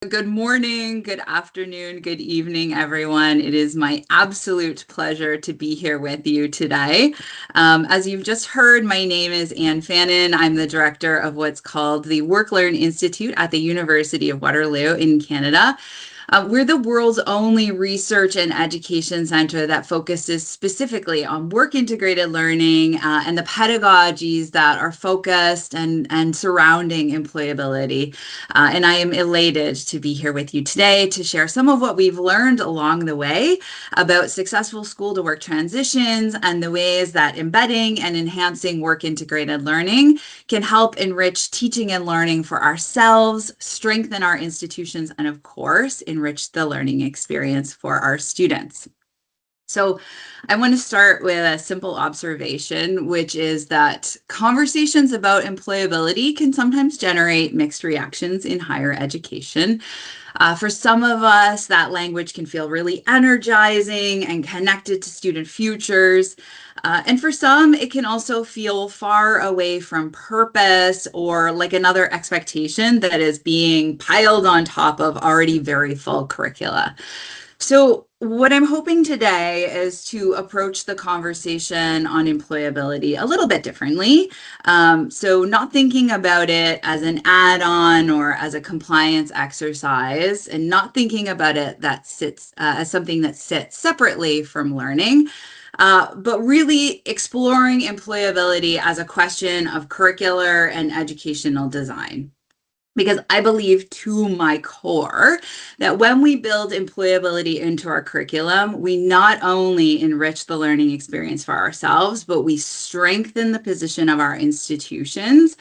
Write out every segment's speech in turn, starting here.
Good morning, good afternoon, good evening, everyone. It is my absolute pleasure to be here with you today. As you've just heard, my name is Fannon. I'm the director of what's called the Work-Learn Institute at the University of Waterloo in Canada. We're the world's only research and education center that focuses specifically on work-integrated learning and the pedagogies that are focused and surrounding employability. And I am elated to be here with you today to share some of what we've learned along the way about successful school-to-work transitions and the ways that embedding and enhancing work-integrated learning can help enrich teaching and learning for ourselves, strengthen our institutions, and of course, enrich the learning experience for our students. So I want to start with a simple observation, which is that conversations about employability can sometimes generate mixed reactions in higher education. For some of us, that language can feel really energizing and connected to student futures. And for some, it can also feel far away from purpose or like another expectation that is being piled on top of already very full curricula. So what I'm hoping today is to approach the conversation on employability a little bit differently. So not thinking about it as an add-on or as a compliance exercise, and not thinking about it as something that sits separately from learning, but really exploring employability as a question of curricular and educational design. Because I believe to my core that when we build employability into our curriculum, we not only enrich the learning experience for ourselves, but we strengthen the position of our institutions,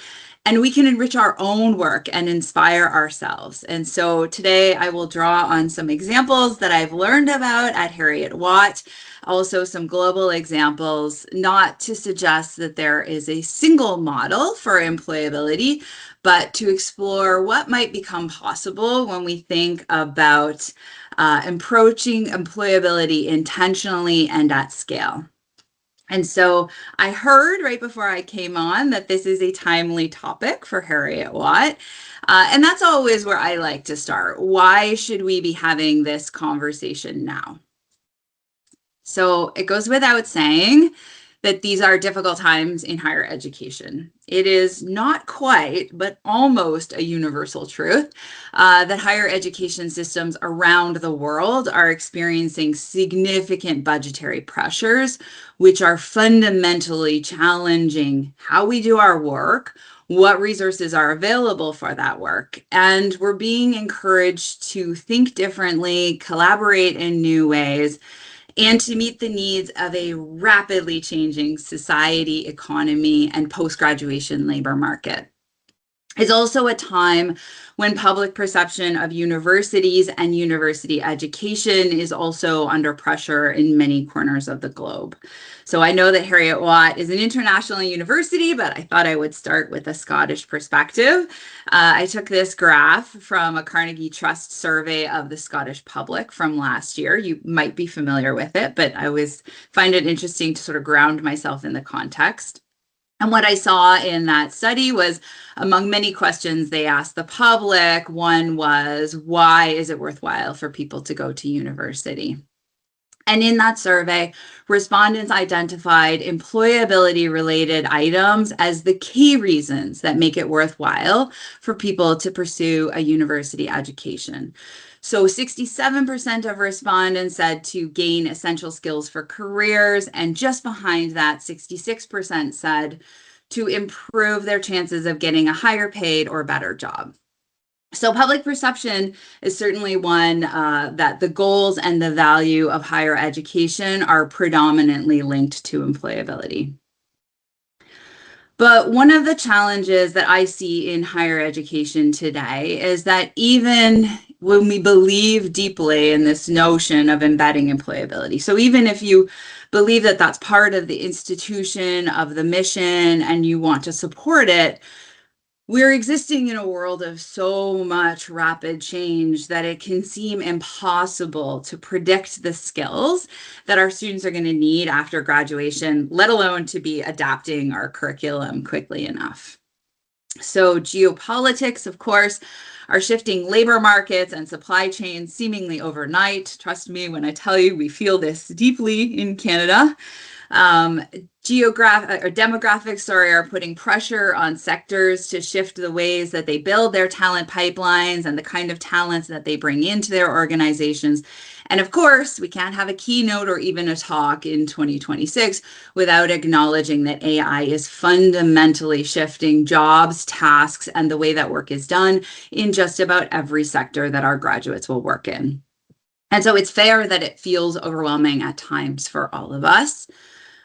and we can enrich our own work and inspire ourselves. And so today I will draw on some examples that I've learned about at Heriot-Watt, also some global examples, not to suggest that there is a single model for employability, but to explore what might become possible when we think about approaching employability intentionally and at scale. And so I heard right before I came on that this is a timely topic for Heriot-Watt. And that's always where I like to start. Why should we be having this conversation now? So it goes without saying that these are difficult times in higher education. It is not quite, but almost a universal truth that higher education systems around the world are experiencing significant budgetary pressures, which are fundamentally challenging how we do our work, what resources are available for that work. And we're being encouraged to think differently, collaborate in new ways, and to meet the needs of a rapidly changing society, economy, and post-graduation labor market. It's also a time when public perception of universities and university education is also under pressure in many corners of the globe. So I know that Heriot-Watt is an international university, but I thought I would start with a Scottish perspective. I took this graph from a Carnegie Trust survey of the Scottish public from last year. You might be familiar with it, but I always find it interesting to sort of ground myself in the context. And what I saw in that study was, among many questions they asked the public, one was, why is it worthwhile for people to go to university? And in that survey, respondents identified employability-related items as the key reasons that make it worthwhile for people to pursue a university education. So 67% of respondents said to gain essential skills for careers, and just behind that, 66% said to improve their chances of getting a higher paid or better job. So public perception is certainly one that the goals and the value of higher education are predominantly linked to employability. But one of the challenges that I see in higher education today is that even when we believe deeply in this notion of embedding employability, so even if you believe that that's part of the institution, of the mission, and you want to support it, we're existing in a world of so much rapid change that it can seem impossible to predict the skills that our students are going to need after graduation, let alone to be adapting our curriculum quickly enough. So geopolitics, of course, are shifting labor markets and supply chains seemingly overnight. Trust me when I tell you, we feel this deeply in Canada. Um, Demographics, are putting pressure on sectors to shift the ways that they build their talent pipelines and the kind of talents that they bring into their organizations. And of course, we can't have a keynote or even a talk in 2026 without acknowledging that AI is fundamentally shifting jobs, tasks, and the way that work is done in just about every sector that our graduates will work in. And so it's fair that it feels overwhelming at times for all of us.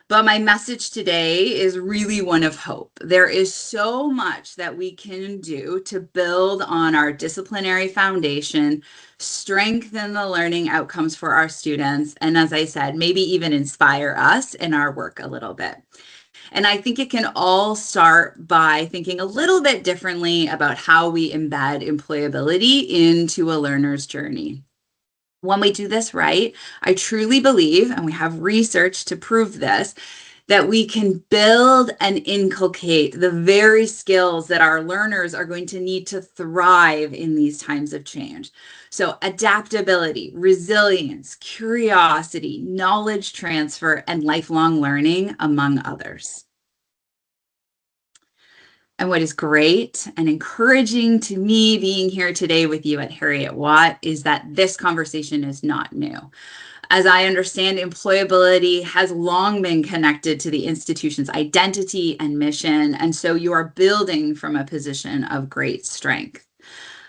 But my message today is really one of hope. There is so much that we can do to build on our disciplinary foundation, strengthen the learning outcomes for our students, and as I said, maybe even inspire us in our work a little bit. And I think it can all start by thinking a little bit differently about how we embed employability into a learner's journey. When we do this right, I truly believe, and we have research to prove this, that we can build and inculcate the very skills that our learners are going to need to thrive in these times of change. So adaptability, resilience, curiosity, knowledge transfer, and lifelong learning, among others. And what is great and encouraging to me being here today with you at Heriot-Watt is that this conversation is not new. As I understand, employability has long been connected to the institution's identity and mission, and so you are building from a position of great strength.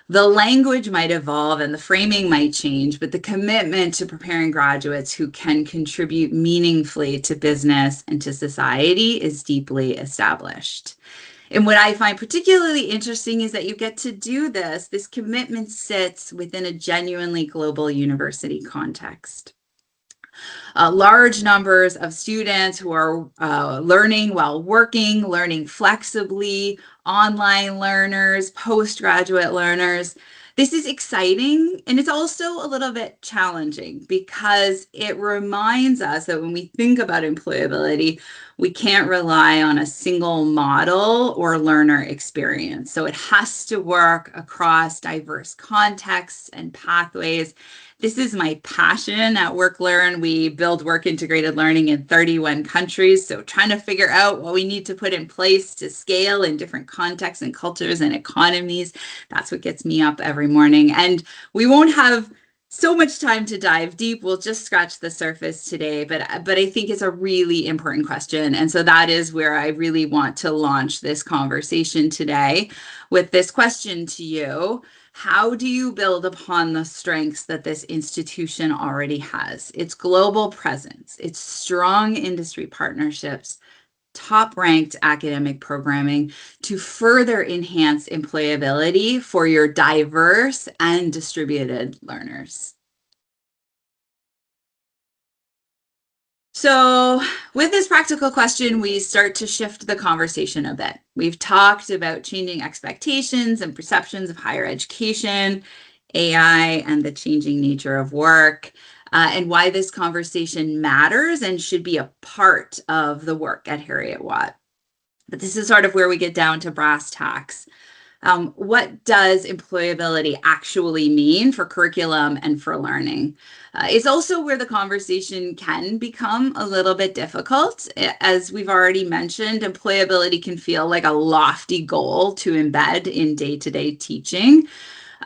The language might evolve and the framing might change, but the commitment to preparing graduates who can contribute meaningfully to business and to society is deeply established. And what I find particularly interesting is that you get to do this. This commitment sits within a genuinely global university context. Large numbers of students who are learning while working, learning flexibly, online learners, postgraduate learners. This is exciting, and it's also a little bit challenging because it reminds us that when we think about employability, we can't rely on a single model or learner experience. So it has to work across diverse contexts and pathways. This is my passion at WorkLearn. We build work integrated learning in 31 countries. So trying to figure out what we need to put in place to scale in different contexts and cultures and economies. That's what gets me up every morning. And we won't have so much time to dive deep. We'll just scratch the surface today, but I think it's a really important question. And so that is where I really want to launch this conversation today with this question to you. How do you build upon the strengths that this institution already has? Its global presence, its strong industry partnerships, top-ranked academic programming to further enhance employability for your diverse and distributed learners. So with this practical question, we start to shift the conversation a bit. We've talked about changing expectations and perceptions of higher education, AI, and the changing nature of work, and why this conversation matters and should be a part of the work at Heriot-Watt. But this is sort of where we get down to brass tacks. What does employability actually mean for curriculum and for learning? It's also where the conversation can become a little bit difficult. As we've already mentioned, employability can feel like a lofty goal to embed in day-to-day teaching.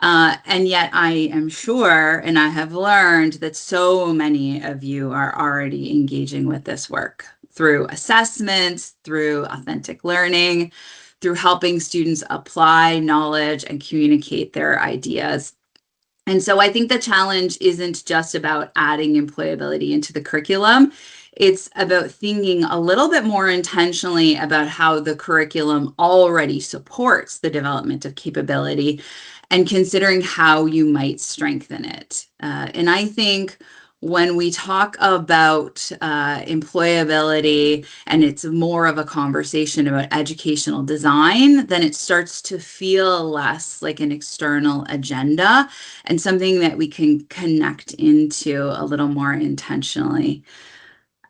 And yet I am sure, and I have learned that so many of you are already engaging with this work through assessments, through authentic learning, through helping students apply knowledge and communicate their ideas. And so I think the challenge isn't just about adding employability into the curriculum. It's about thinking a little bit more intentionally about how the curriculum already supports the development of capability and considering how you might strengthen it. And I think when we talk about employability and it's more of a conversation about educational design, then it starts to feel less like an external agenda and something that we can connect into a little more intentionally.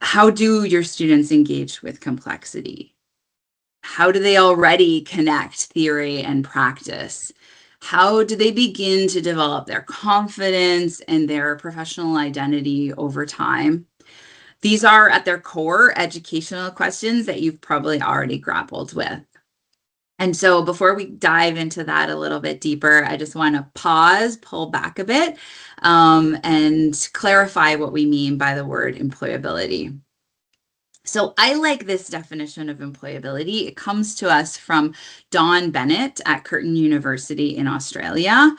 How do your students engage with complexity? How do they already connect theory and practice? How do they begin to develop their confidence and their professional identity over time? These are at their core educational questions that you've probably already grappled with. And so before we dive into that a little bit deeper, I just want to pause, pull back a bit, and clarify what we mean by the word employability. So I like this definition of employability. It comes to us from Dawn Bennett at Curtin University in Australia.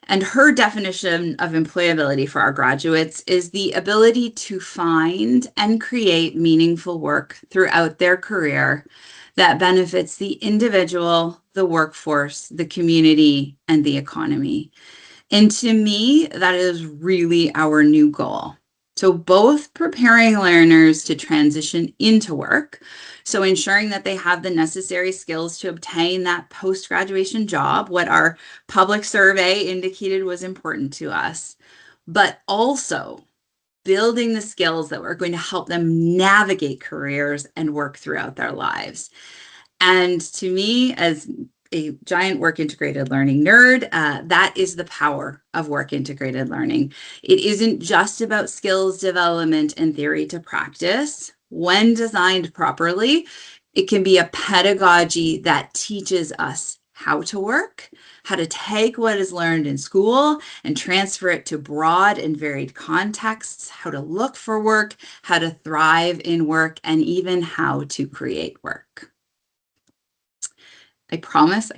And her definition of employability for our graduates is the ability to find and create meaningful work throughout their career that benefits the individual, the workforce, the community, and the economy. And to me, that is really our new goal. So both preparing learners to transition into work, so ensuring that they have the necessary skills to obtain that post-graduation job, what our public survey indicated was important to us, but also building the skills that are going to help them navigate careers and work throughout their lives. And to me, as a giant work integrated learning nerd, that is the power of work integrated learning. It isn't just about skills development and theory to practice. When designed properly, it can be a pedagogy that teaches us how to work, how to take what is learned in school and transfer it to broad and varied contexts, how to look for work, how to thrive in work, and even how to create work. I promise,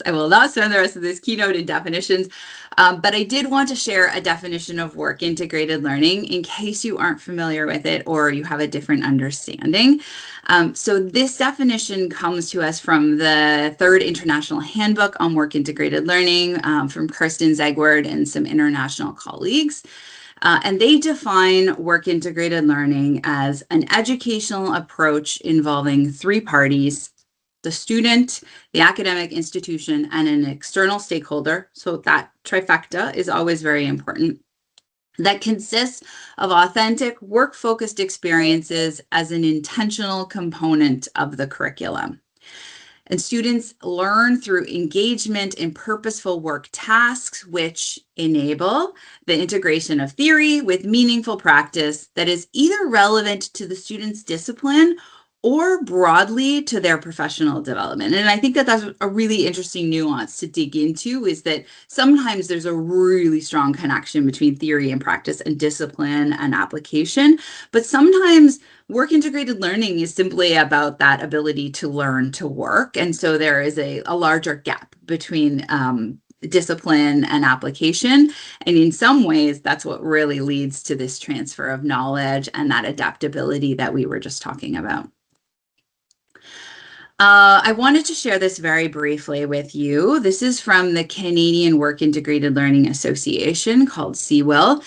I will not spend the rest of this keynote in definitions, but I did want to share a definition of work integrated learning in case you aren't familiar with it or you have a different understanding. So this definition comes to us from the Third International Handbook on Work Integrated Learning from Karsten Zegward and some international colleagues. And they define work integrated learning as an educational approach involving three parties: the student, the academic institution, and an external stakeholder. So that trifecta is always very important. That consists of authentic, work-focused experiences as an intentional component of the curriculum. And students learn through engagement in purposeful work tasks, which enable the integration of theory with meaningful practice that is either relevant to the student's discipline or broadly to their professional development. And I think that that's a really interesting nuance to dig into, is that sometimes there's a really strong connection between theory and practice and discipline and application, but sometimes work integrated learning is simply about that ability to learn to work. And so there is a larger gap between discipline and application. And in some ways, that's what really leads to this transfer of knowledge and that adaptability that we were just talking about. I wanted to share this very briefly with you. This is from the Canadian Work Integrated Learning Association, called CWIL.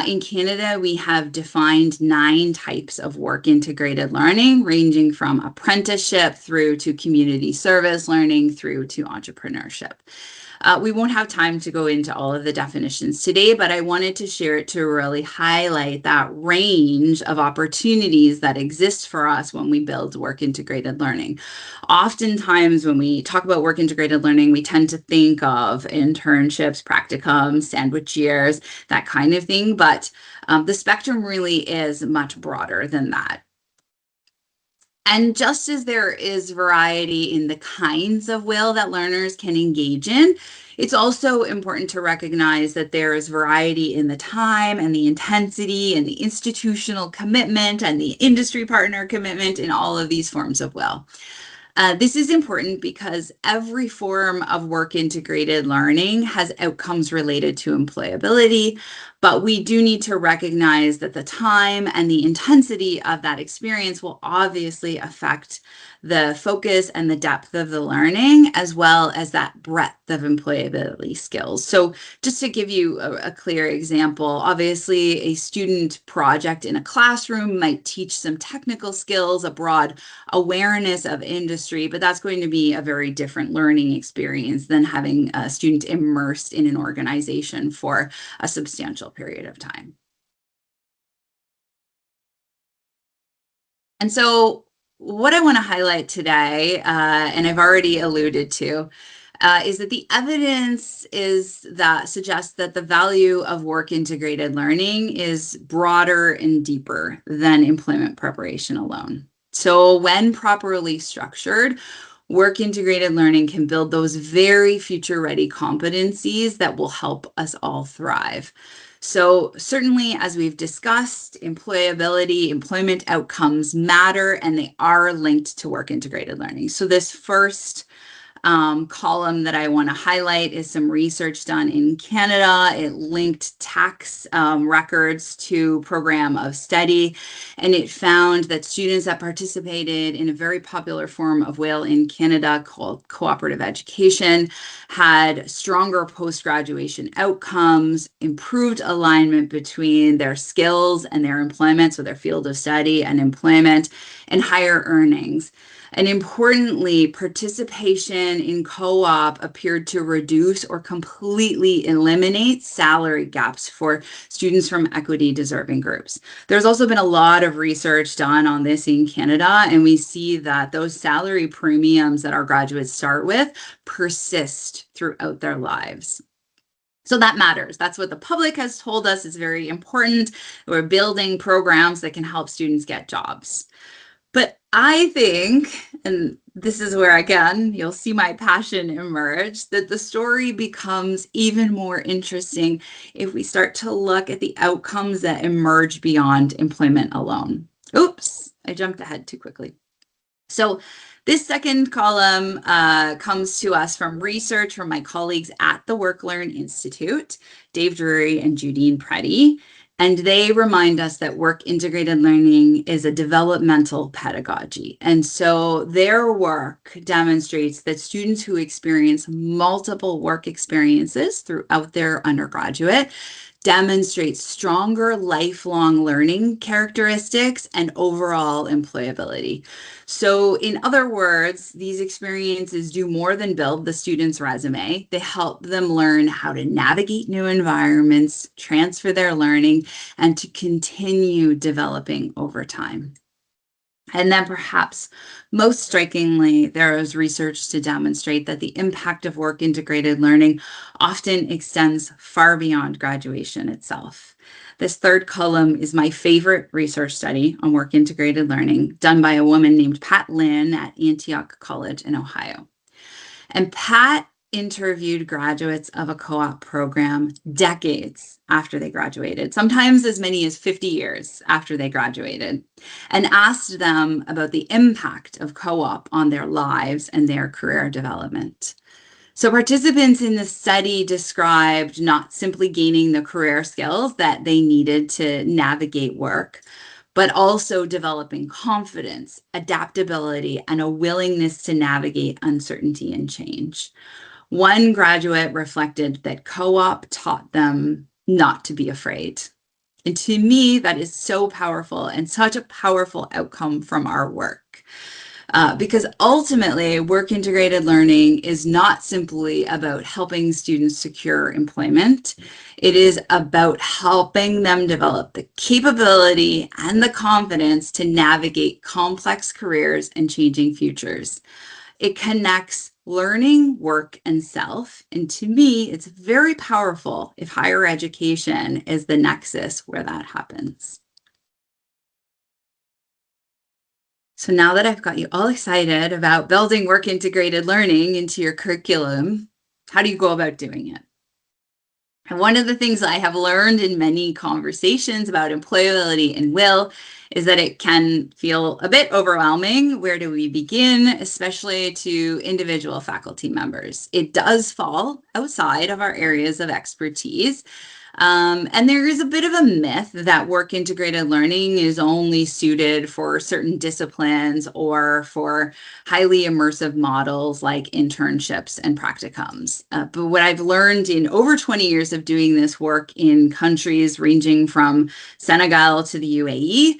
In Canada, we have defined 9 types of work integrated learning, ranging from apprenticeship through to community service learning through to entrepreneurship. We won't have time to go into all of the definitions today, but I wanted to share it to really highlight that range of opportunities that exist for us when we build work integrated learning. Oftentimes, when we talk about work integrated learning, we tend to think of internships, practicums, sandwich years, that kind of thing, but the spectrum really is much broader than that. And just as there is variety in the kinds of will that learners can engage in, it's also important to recognize that there is variety in the time and the intensity and the institutional commitment and the industry partner commitment in all of these forms of will. This is important because every form of work integrated learning has outcomes related to employability, but we do need to recognize that the time and the intensity of that experience will obviously affect the focus and the depth of the learning, as well as that breadth of employability skills. So just to give you a clear example, obviously a student project in a classroom might teach some technical skills, a broad awareness of industry, but that's going to be a very different learning experience than having a student immersed in an organization for a substantial period of time. And so what I want to highlight today, and I've already alluded to, is that the evidence suggests that the value of work integrated learning is broader and deeper than employment preparation alone. So when properly structured, work integrated learning can build those very future ready competencies that will help us all thrive. So certainly, as we've discussed, employability, employment outcomes matter, and they are linked to work integrated learning. So this first column that I want to highlight is some research done in Canada. It linked tax records to program of study, and it found that students that participated in a very popular form of WALE in Canada called cooperative education had stronger post-graduation outcomes, improved alignment between their skills and their employment, so their field of study and employment, and higher earnings. And importantly, participation in co-op appeared to reduce or completely eliminate salary gaps for students from equity deserving groups. There's also been a lot of research done on this in Canada, and we see that those salary premiums that our graduates start with persist throughout their lives. So that matters. That's what the public has told us is very important. We're building programs that can help students get jobs. But I think, and this is where, again, you'll see my passion emerge, that the story becomes even more interesting if we start to look at the outcomes that emerge beyond employment alone. Oops, I jumped ahead too quickly. So this second column comes to us from research from my colleagues at the WorkLearn Institute, Dave Drury and Judine Preddy. And they remind us that work integrated learning is a developmental pedagogy. And so their work demonstrates that students who experience multiple work experiences throughout their undergraduate demonstrate stronger lifelong learning characteristics and overall employability. So in other words, these experiences do more than build the student's resume. They help them learn how to navigate new environments, transfer their learning, and to continue developing over time. And then perhaps most strikingly, there is research to demonstrate that the impact of work integrated learning often extends far beyond graduation itself. This third column is my favorite research study on work integrated learning done by a woman named Pat Lynn at Antioch College in Ohio. And Pat interviewed graduates of a co-op program decades after they graduated, sometimes as many as 50 years after they graduated, and asked them about the impact of co-op on their lives and their career development. So participants in the study described not simply gaining the career skills that they needed to navigate work, but also developing confidence, adaptability, and a willingness to navigate uncertainty and change. One graduate reflected that co-op taught them not to be afraid. And to me, that is so powerful and such a powerful outcome from our work. Because ultimately, work integrated learning is not simply about helping students secure employment. It is about helping them develop the capability and the confidence to navigate complex careers and changing futures. It connects learning, work, and self. And to me, it's very powerful if higher education is the nexus where that happens. So now that I've got you all excited about building work integrated learning into your curriculum, how do you go about doing it? And one of the things I have learned in many conversations about employability and WIL is that it can feel a bit overwhelming. Where do we begin, especially to individual faculty members? It does fall outside of our areas of expertise. And there is a bit of a myth that work integrated learning is only suited for certain disciplines or for highly immersive models like internships and practicums. But what I've learned in over 20 years of doing this work in countries ranging from Senegal to the UAE,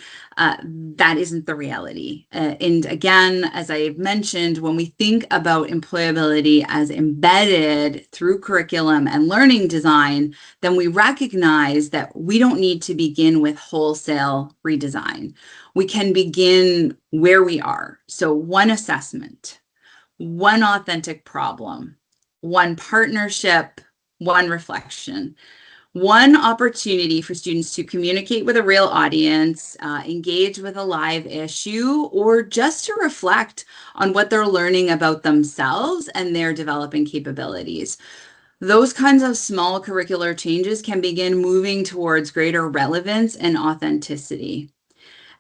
that isn't the reality. And again, as I mentioned, when we think about employability as embedded through curriculum and learning design, then we recognize that we don't need to begin with wholesale redesign. we can begin where we are. So one assessment, one authentic problem, one partnership, one reflection, one opportunity for students to communicate with a real audience, engage with a live issue, or just to reflect on what they're learning about themselves and their developing capabilities. Those kinds of small curricular changes can begin moving towards greater relevance and authenticity.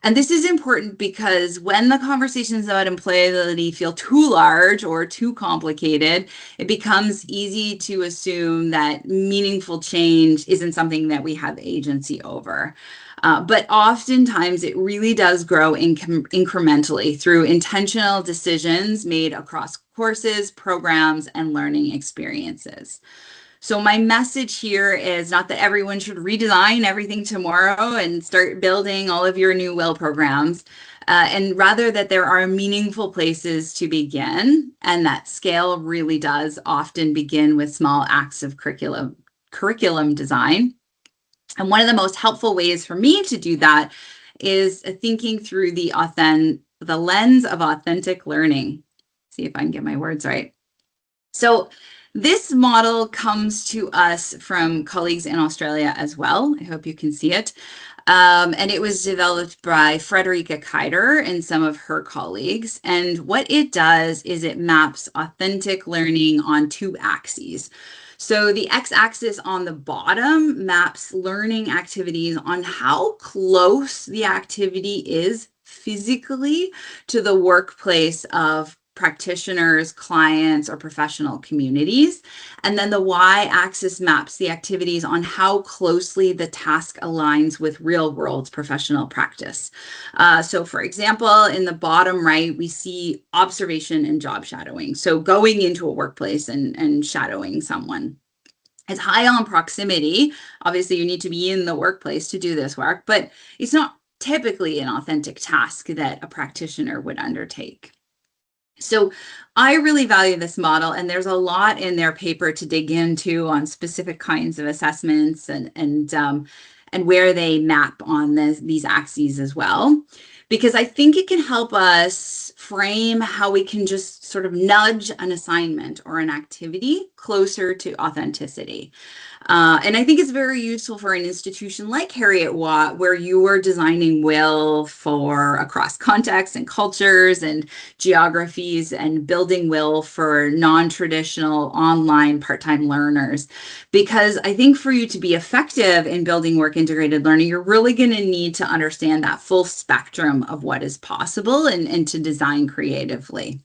And this is important because when the conversations about employability feel too large or too complicated, it becomes easy to assume that meaningful change isn't something that we have agency over. But oftentimes it really does grow incrementally through intentional decisions made across courses, programs, and learning experiences. So my message here is not that everyone should redesign everything tomorrow and start building all of your new WIL programs, and rather that there are meaningful places to begin, and that scale really does often begin with small acts of curriculum design. And one of the most helpful ways for me to do that is thinking through the lens of authentic learning. See if I can get my words right. So this model comes to us from colleagues in Australia as well. I hope you can see it. And it was developed by Frederica Keider and some of her colleagues. And what it does is it maps authentic learning on two axes. So the x-axis on the bottom maps learning activities on how close the activity is physically to the workplace of practitioners, clients, or professional communities. And then the y-axis maps the activities on how closely the task aligns with real-world professional practice. So for example, in the bottom right, we see observation and job shadowing. So going into a workplace and shadowing someone. It's high on proximity. Obviously, you need to be in the workplace to do this work, but it's not typically an authentic task that a practitioner would undertake. So I really value this model, and there's a lot in their paper to dig into on specific kinds of assessments and where they map on these axes as well, because I think it can help us frame how we can just sort of nudge an assignment or an activity closer to authenticity. And I think it's very useful for an institution like Heriot-Watt, where you are designing WIL for across contexts and cultures and geographies, and building WIL for non-traditional online part-time learners. Because I think for you to be effective in building work integrated learning, you're really going to need to understand that full spectrum of what is possible and to design creatively.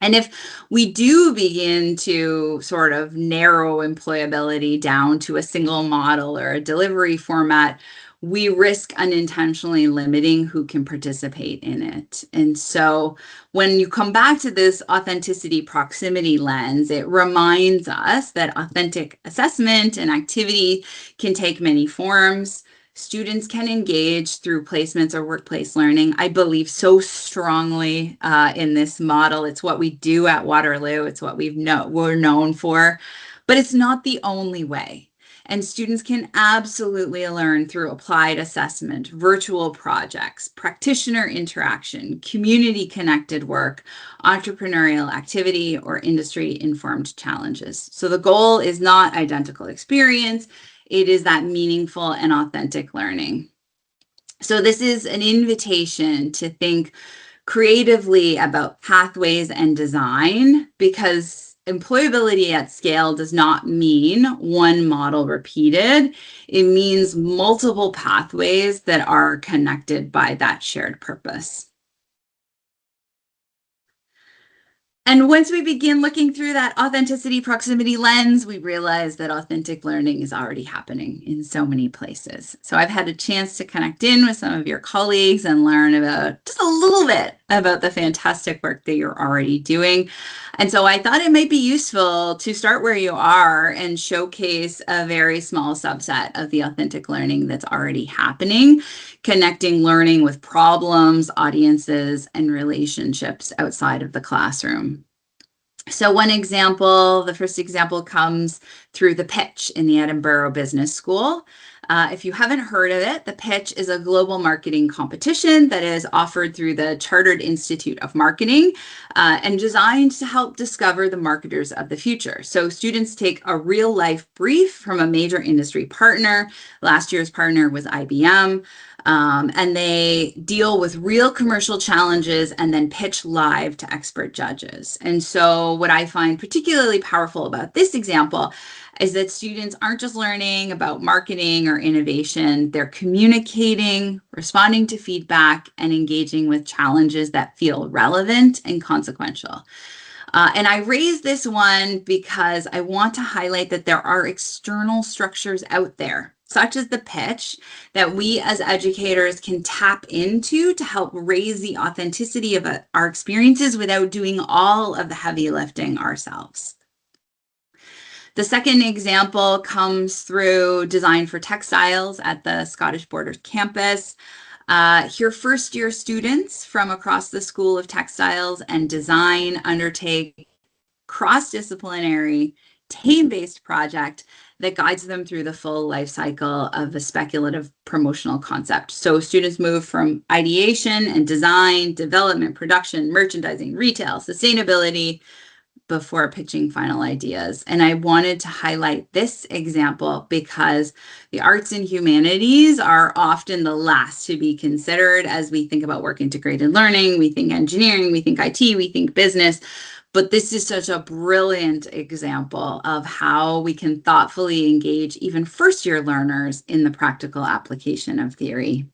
And if we do begin to sort of narrow employability down to a single model or a delivery format, we risk unintentionally limiting who can participate in it. And so when you come back to this authenticity proximity lens, it reminds us that authentic assessment and activity can take many forms. Students can engage through placements or workplace learning. I believe so strongly in this model. It's what we do at Waterloo. It's what we're known for, but it's not the only way. And students can absolutely learn through applied assessment, virtual projects, practitioner interaction, community-connected work, entrepreneurial activity, or industry-informed challenges. So the goal is not identical experience. It is that meaningful and authentic learning. So this is an invitation to think creatively about pathways and design, because employability at scale does not mean one model repeated. It means multiple pathways that are connected by that shared purpose. And once we begin looking through that authenticity proximity lens, we realize that authentic learning is already happening in so many places. So I've had a chance to connect in with some of your colleagues and learn about just a little bit about the fantastic work that you're already doing. And so I thought it might be useful to start where you are and showcase a very small subset of the authentic learning that's already happening, connecting learning with problems, audiences, and relationships outside of the classroom. So one example, the first example comes through the pitch in the Edinburgh Business School. If you haven't heard of it, the Pitch is a global marketing competition that is offered through the Chartered Institute of Marketing and designed to help discover the marketers of the future. So students take a real life brief from a major industry partner. Last year's partner was IBM. And they deal with real commercial challenges and then pitch live to expert judges. And so what I find particularly powerful about this example is that students aren't just learning about marketing or innovation, they're communicating, responding to feedback, and engaging with challenges that feel relevant and consequential. And I raise this one because I want to highlight that there are external structures out there, such as the Pitch, that we as educators can tap into to help raise the authenticity of our experiences without doing all of the heavy lifting ourselves. The second example comes through Design for Textiles at the Scottish Borders campus. Here, first-year students from across the School of Textiles and Design undertake cross-disciplinary, team-based project that guides them through the full life cycle of a speculative promotional concept. So students move from ideation and design, development, production, merchandising, retail, sustainability, before pitching final ideas. And I wanted to highlight this example because the arts and humanities are often the last to be considered as we think about work integrated learning. We think engineering, we think IT, we think business. But this is such a brilliant example of how we can thoughtfully engage even first-year learners in the practical application of theory.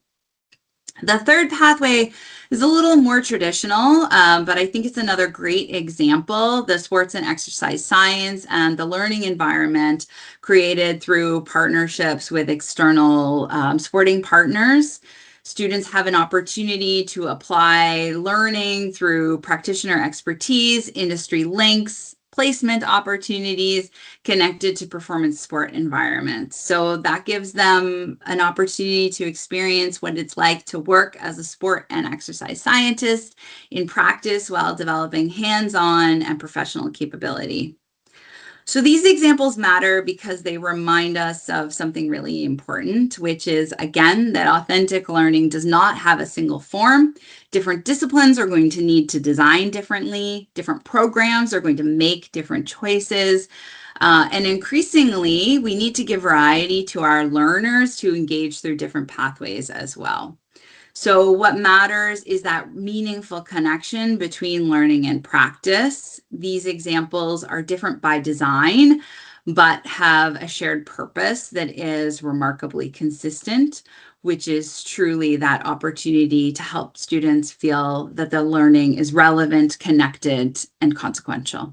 The third pathway is a little more traditional, but I think it's another great example, the sports and exercise science and the learning environment created through partnerships with external sporting partners. Students have an opportunity to apply learning through practitioner expertise, industry links, placement opportunities connected to performance sport environments. So that gives them an opportunity to experience what it's like to work as a sport and exercise scientist in practice while developing hands-on and professional capability. So these examples matter because they remind us of something really important, which is, again, that authentic learning does not have a single form. Different disciplines are going to need to design differently. Different programs are going to make different choices. And increasingly, we need to give variety to our learners to engage through different pathways as well. So what matters is that meaningful connection between learning and practice. These examples are different by design, but have a shared purpose that is remarkably consistent, which is truly that opportunity to help students feel that the learning is relevant, connected, and consequential.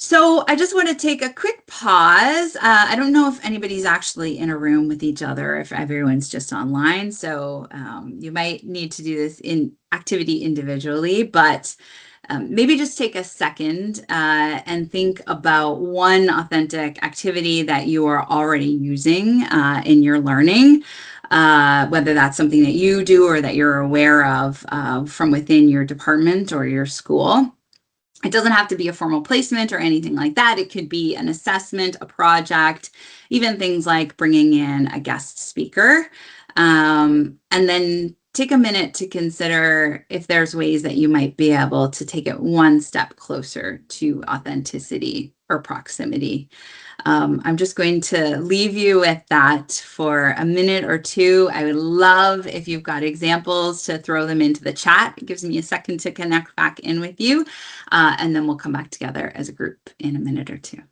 So I just want to take a quick pause. I don't know if anybody's actually in a room with each other, if everyone's just online. So you might need to do this in activity individually, but maybe just take a second and think about one authentic activity that you are already using in your learning, whether that's something that you do or that you're aware of from within your department or your school. It doesn't have to be a formal placement or anything like that. It could be an assessment, a project, even things like bringing in a guest speaker. And then take a minute to consider if there's ways that you might be able to take it one step closer to authenticity or proximity. I'm just going to leave you with that for a minute or two. I would love if you've got examples to throw them into the chat. It gives me a second to connect back in with you, and then we'll come back together as a group in a minute or two.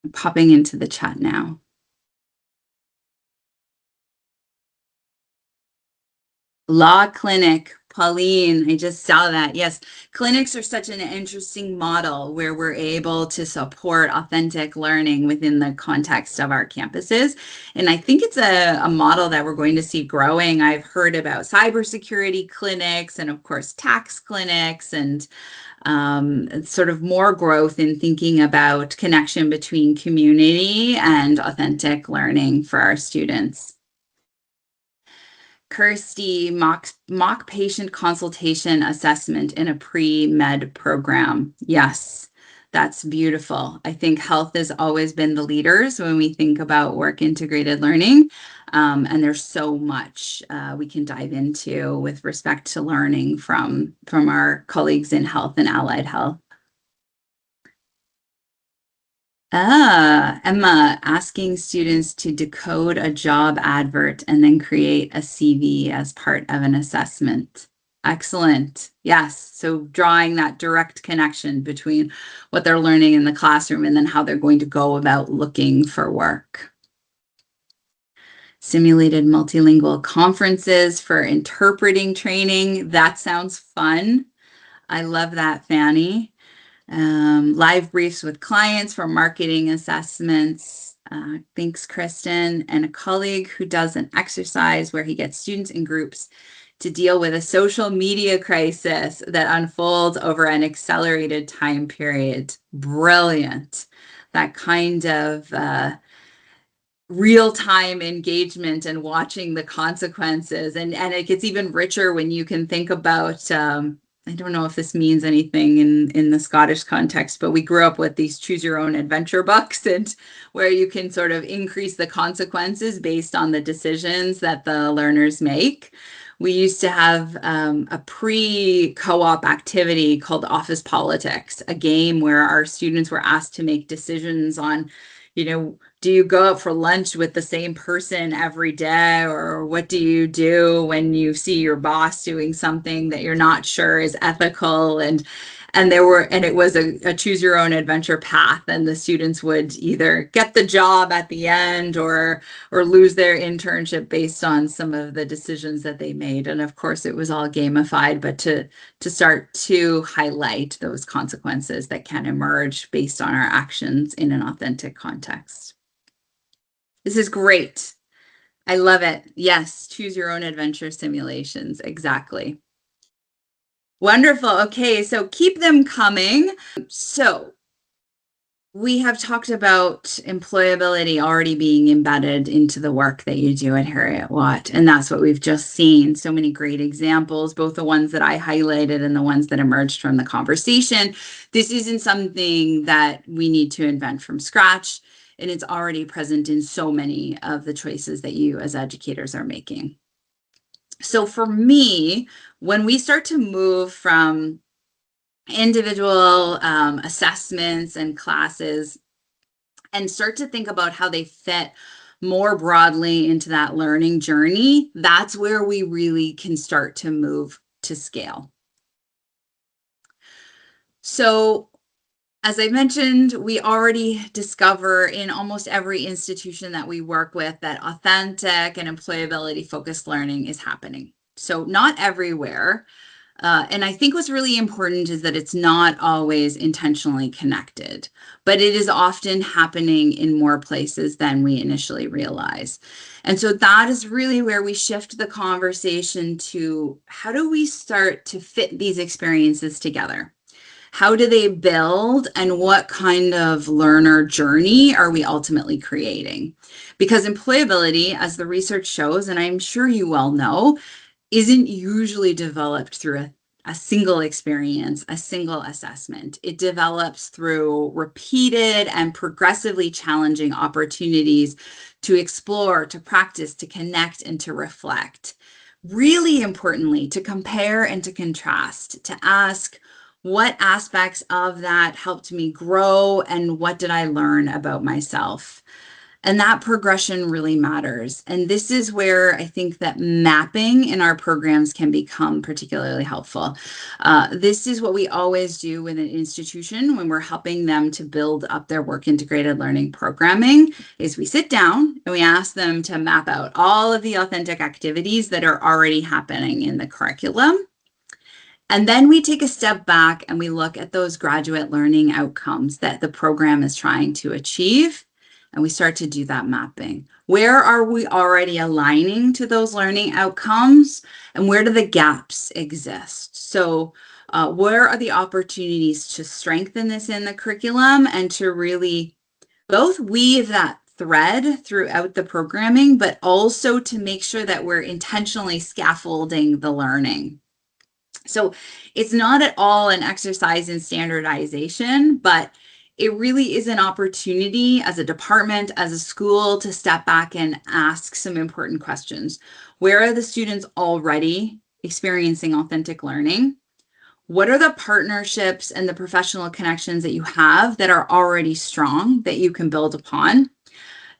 I'm popping into the chat now. Law clinic, Pauline, I just saw that. Yes, clinics are such an interesting model where we're able to support authentic learning within the context of our campuses. And I think it's a model that we're going to see growing. I've heard about cybersecurity clinics and, of course, tax clinics and sort of more growth in thinking about connection between community and authentic learning for our students. Kirsty, mock patient consultation assessment in a pre-med program. Yes, that's beautiful. I think health has always been the leaders when we think about work integrated learning. And there's so much we can dive into with respect to learning from our colleagues in health and allied health. Emma, asking students to decode a job advert and then create a CV as part of an assessment. Excellent. Yes. So drawing that direct connection between what they're learning in the classroom and then how they're going to go about looking for work. Simulated multilingual conferences for interpreting training. That sounds fun. I love that, Fanny. Live briefs with clients for marketing assessments. Thanks, Kristen. And a colleague who does an exercise where he gets students in groups to deal with a social media crisis that unfolds over an accelerated time period. Brilliant. That kind of real-time engagement and watching the consequences. And it gets even richer when you can think about I don't know if this means anything in the Scottish context, but we grew up with these choose your own adventure books, and where you can sort of increase the consequences based on the decisions that the learners make. We used to have a pre-co-op activity called Office Politics, a game where our students were asked to make decisions on, do you go out for lunch with the same person every day? Or what do you do when you see your boss doing something that you're not sure is ethical? And it was a choose your own adventure path, and the students would either get the job at the end or lose their internship based on some of the decisions that they made. And of course it was all gamified, but to start to highlight those consequences that can emerge based on our actions in an authentic context. This is great. I love it. Yes, choose your own adventure simulations. Exactly. Wonderful. Okay, so keep them coming. So we have talked about employability already being embedded into the work that you do at Heriot-Watt, and that's what we've just seen. So many great examples, both the ones that I highlighted and the ones that emerged from the conversation. This isn't something that we need to invent from scratch, and it's already present in so many of the choices that you as educators are making. So for me, when we start to move from individual assessments and classes and start to think about how they fit more broadly into that learning journey, that's where we really can start to move to scale. So as I mentioned, we already discover in almost every institution that we work with that authentic and employability focused learning is happening. So not everywhere. And I think what's really important is that it's not always intentionally connected, but it is often happening in more places than we initially realize. And so that is really where we shift the conversation to how do we start to fit these experiences together? How do they build, and what kind of learner journey are we ultimately creating? Because employability, as the research shows, and I'm sure you well know, isn't usually developed through a single experience, a single assessment. It develops through repeated and progressively challenging opportunities to explore, to practice, to connect, and to reflect. Really importantly, to compare and to contrast, to ask, what aspects of that helped me grow and what did I learn about myself? And that progression really matters. And this is where I think that mapping in our programs can become particularly helpful. This is what we always do with an institution when we're helping them to build up their work integrated learning programming, is we sit down and we ask them to map out all of the authentic activities that are already happening in the curriculum. And then we take a step back and we look at those graduate learning outcomes that the program is trying to achieve. And we start to do that mapping. Where are we already aligning to those learning outcomes? And where do the gaps exist? So where are the opportunities to strengthen this in the curriculum and to really both weave that thread throughout the programming, but also to make sure that we're intentionally scaffolding the learning. So it's not at all an exercise in standardization, but it really is an opportunity as a department, as a school, to step back and ask some important questions. Where are the students already experiencing authentic learning? What are the partnerships and the professional connections that you have that are already strong that you can build upon?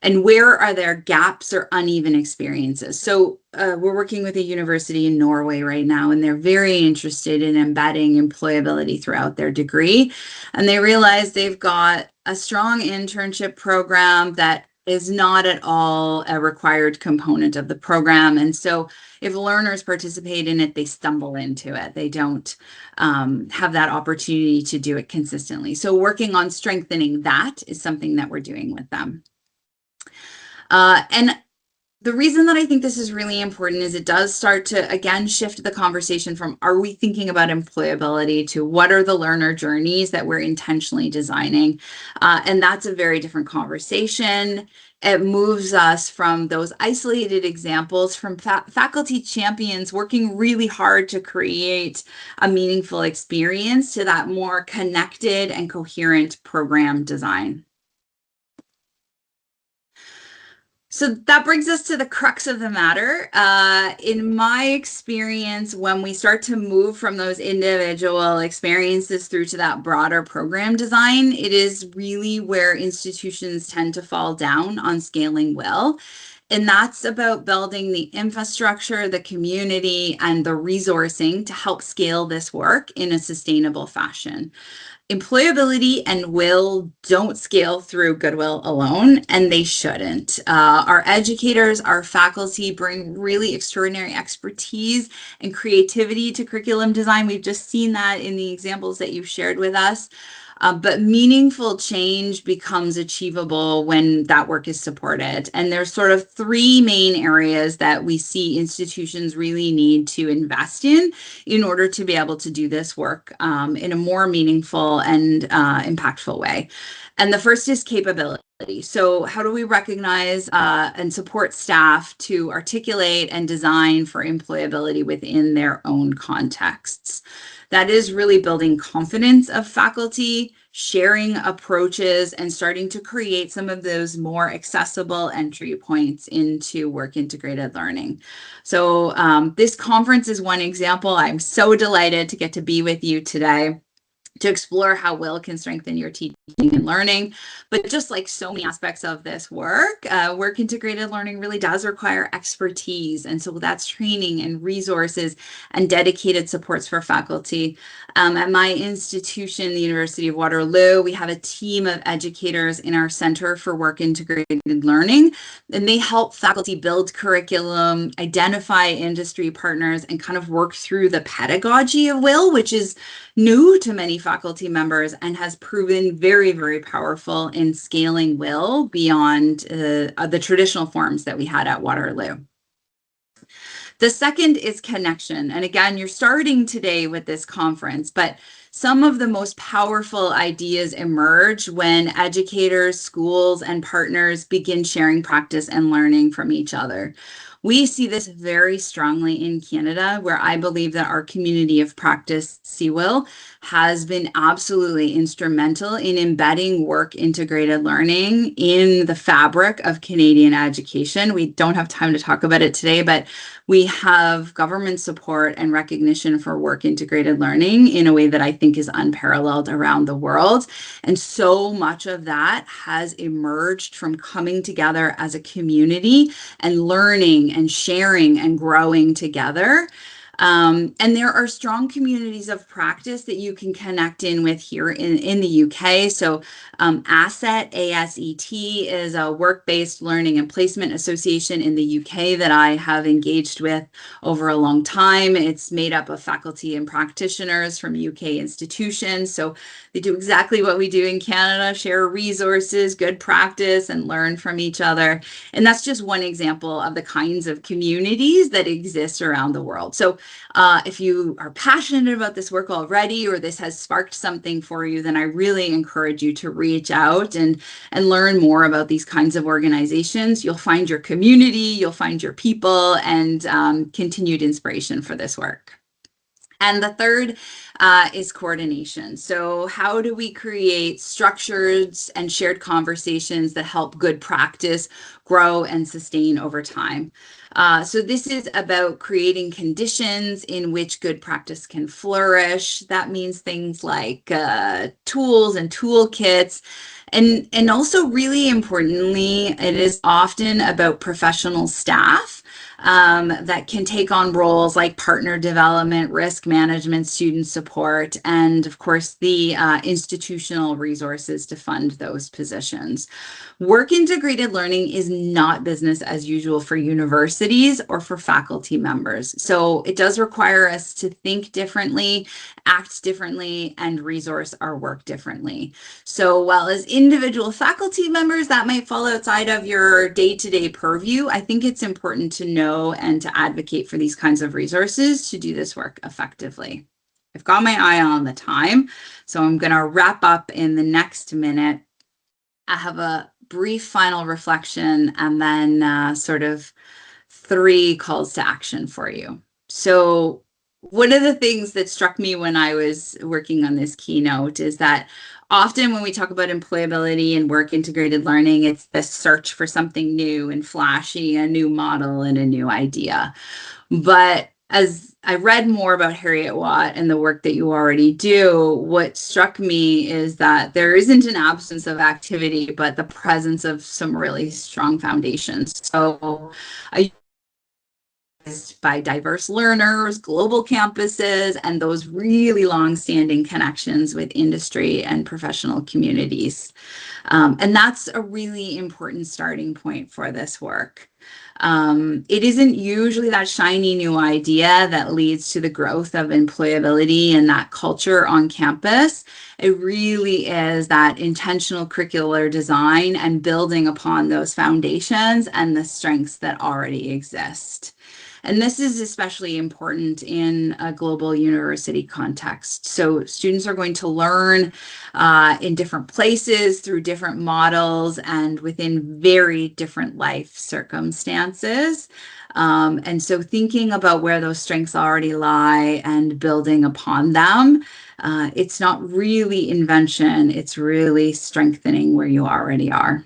And where are there gaps or uneven experiences? So we're working with a university in Norway right now, and they're very interested in embedding employability throughout their degree. And they realize they've got a strong internship program that is not at all a required component of the program. And so if learners participate in it, they stumble into it. They don't have that opportunity to do it consistently. So working on strengthening that is something that we're doing with them. And the reason that I think this is really important is it does start to, again, shift the conversation from, are we thinking about employability, to what are the learner journeys that we're intentionally designing? And that's a very different conversation. It moves us from those isolated examples from faculty champions working really hard to create a meaningful experience to that more connected and coherent program design. So that brings us to the crux of the matter. In my experience, when we start to move from those individual experiences through to that broader program design, it is really where institutions tend to fall down on scaling well. And that's about building the infrastructure, the community, and the resourcing to help scale this work in a sustainable fashion. Employability and will don't scale through goodwill alone, and they shouldn't. Our educators, our faculty bring really extraordinary expertise and creativity to curriculum design. We've just seen that in the examples that you've shared with us. But meaningful change becomes achievable when that work is supported. And there's sort of three main areas that we see institutions really need to invest in order to be able to do this work in a more meaningful and impactful way. And the first is capability. So how do we recognize and support staff to articulate and design for employability within their own contexts? That is really building confidence of faculty, sharing approaches, and starting to create some of those more accessible entry points into work integrated learning. So this conference is one example. I'm so delighted to get to be with you today to explore how will can strengthen your teaching and learning. But just like so many aspects of this work, work integrated learning really does require expertise. And so that's training and resources and dedicated supports for faculty. At my institution, the University of Waterloo, we have a team of educators in our Center for Work Integrated Learning, and they help faculty build curriculum, identify industry partners, and kind of work through the pedagogy of will, which is new to many faculty members and has proven very, very powerful in scaling will beyond the traditional forms that we had at Waterloo. The second is connection. And again, you're starting today with this conference, but some of the most powerful ideas emerge when educators, schools, and partners begin sharing practice and learning from each other. We see this very strongly in Canada, where I believe that our community of practice, CWIL, has been absolutely instrumental in embedding work integrated learning in the fabric of Canadian education. We don't have time to talk about it today, but we have government support and recognition for work integrated learning in a way that I think is unparalleled around the world. And so much of that has emerged from coming together as a community and learning and sharing and growing together. And there are strong communities of practice that you can connect in with here in the UK. So ASET, A-S-E-T, is a work-based learning and placement association in the UK that I have engaged with over a long time. It's made up of faculty and practitioners from UK institutions. So they do exactly what we do in Canada, share resources, good practice, and learn from each other. And that's just one example of the kinds of communities that exist around the world. So If you are passionate about this work already, or this has sparked something for you, then I really encourage you to reach out and learn more about these kinds of organizations. You'll find your community, you'll find your people, and continued inspiration for this work. And the third is coordination. So how do we create structures and shared conversations that help good practice grow and sustain over time? So this is about creating conditions in which good practice can flourish. That means things like tools and toolkits. And also, really importantly, it is often about professional staff that can take on roles like partner development, risk management, student support, and of course, the institutional resources to fund those positions. Work integrated learning is not business as usual for universities or for faculty members. So it does require us to think differently, act differently, and resource our work differently. So while as individual faculty members, that might fall outside of your day-to-day purview, I think it's important to know and to advocate for these kinds of resources to do this work effectively. I've got my eye on the time, so I'm going to wrap up in the next minute. I have a brief final reflection and then sort of 3 calls to action for you. So one of the things that struck me when I was working on this keynote is that often when we talk about employability and work integrated learning, it's the search for something new and flashy, a new model and a new idea. But as I read more about Heriot-Watt and the work that you already do, what struck me is that there isn't an absence of activity, but the presence of some really strong foundations. So I by diverse learners, global campuses, and those really long-standing connections with industry and professional communities. And that's a really important starting point for this work. It isn't usually that shiny new idea that leads to the growth of employability and that culture on campus. It really is that intentional curricular design and building upon those foundations and the strengths that already exist. And this is especially important in a global university context. So students are going to learn in different places, through different models, and within very different life circumstances. And so thinking about where those strengths already lie and building upon them, it's not really invention, it's really strengthening where you already are.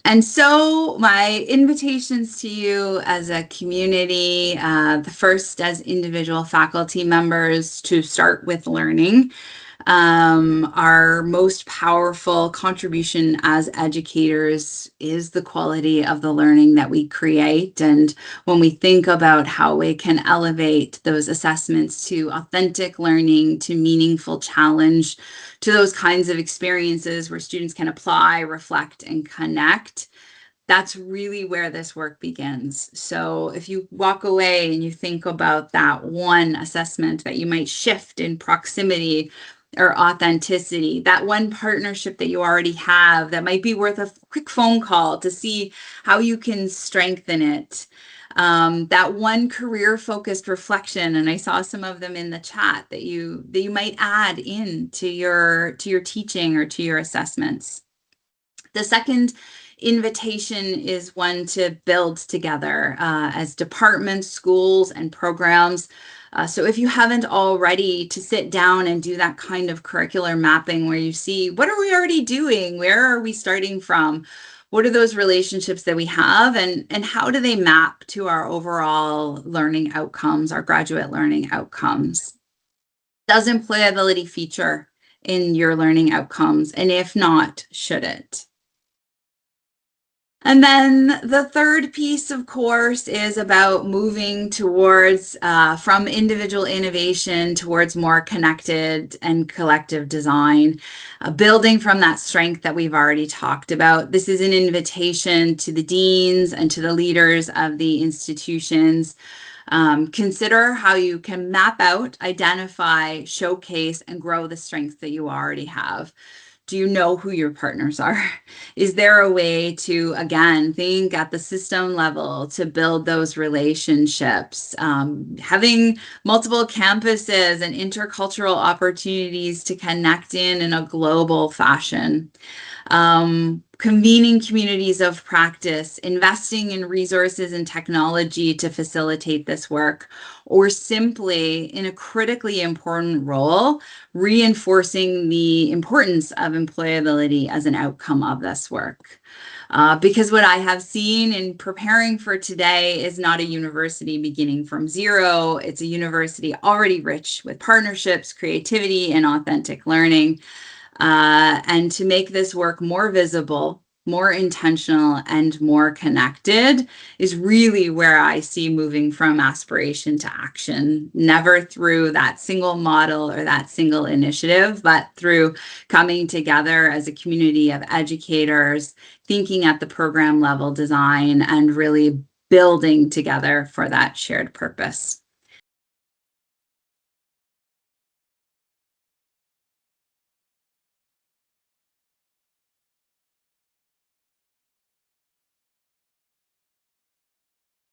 And so my invitations to you as a community, the first as individual faculty members to start with learning. Our most powerful contribution as educators is the quality of the learning that we create. And when we think about how we can elevate those assessments to authentic learning, to meaningful challenge, to those kinds of experiences where students can apply, reflect, and connect, that's really where this work begins. So if you walk away and you think about that one assessment that you might shift in proximity or authenticity, that one partnership that you already have that might be worth a quick phone call to see how you can strengthen it. That one career-focused reflection, and I saw some of them in the chat that you might add in to your teaching or to your assessments. The second invitation is one to build together as departments, schools, and programs. So if you haven't already, to sit down and do that kind of curricular mapping where you see, what are we already doing? Where are we starting from? What are those relationships that we have, and how do they map to our overall learning outcomes, our graduate learning outcomes? Does employability feature in your learning outcomes? And if not, should it? And then the third piece, of course, is about moving towards, from individual innovation towards more connected and collective design, building from that strength that we've already talked about. This is an invitation to the deans and to the leaders of the institutions. Consider how you can map out, identify, showcase, and grow the strengths that you already have. Do you know who your partners are? Is there a way to, again, think at the system level to build those relationships? Having multiple campuses and intercultural opportunities to connect in a global fashion. Convening communities of practice, investing in resources and technology to facilitate this work, or simply in a critically important role, reinforcing the importance of employability as an outcome of this work. Because what I have seen in preparing for today is not a university beginning from zero. It's a university already rich with partnerships, creativity, and authentic learning. And to make this work more visible, more intentional, and more connected is really where I see moving from aspiration to action, never through that single model or that single initiative, but through coming together as a community of educators, thinking at the program level design, and really building together for that shared purpose.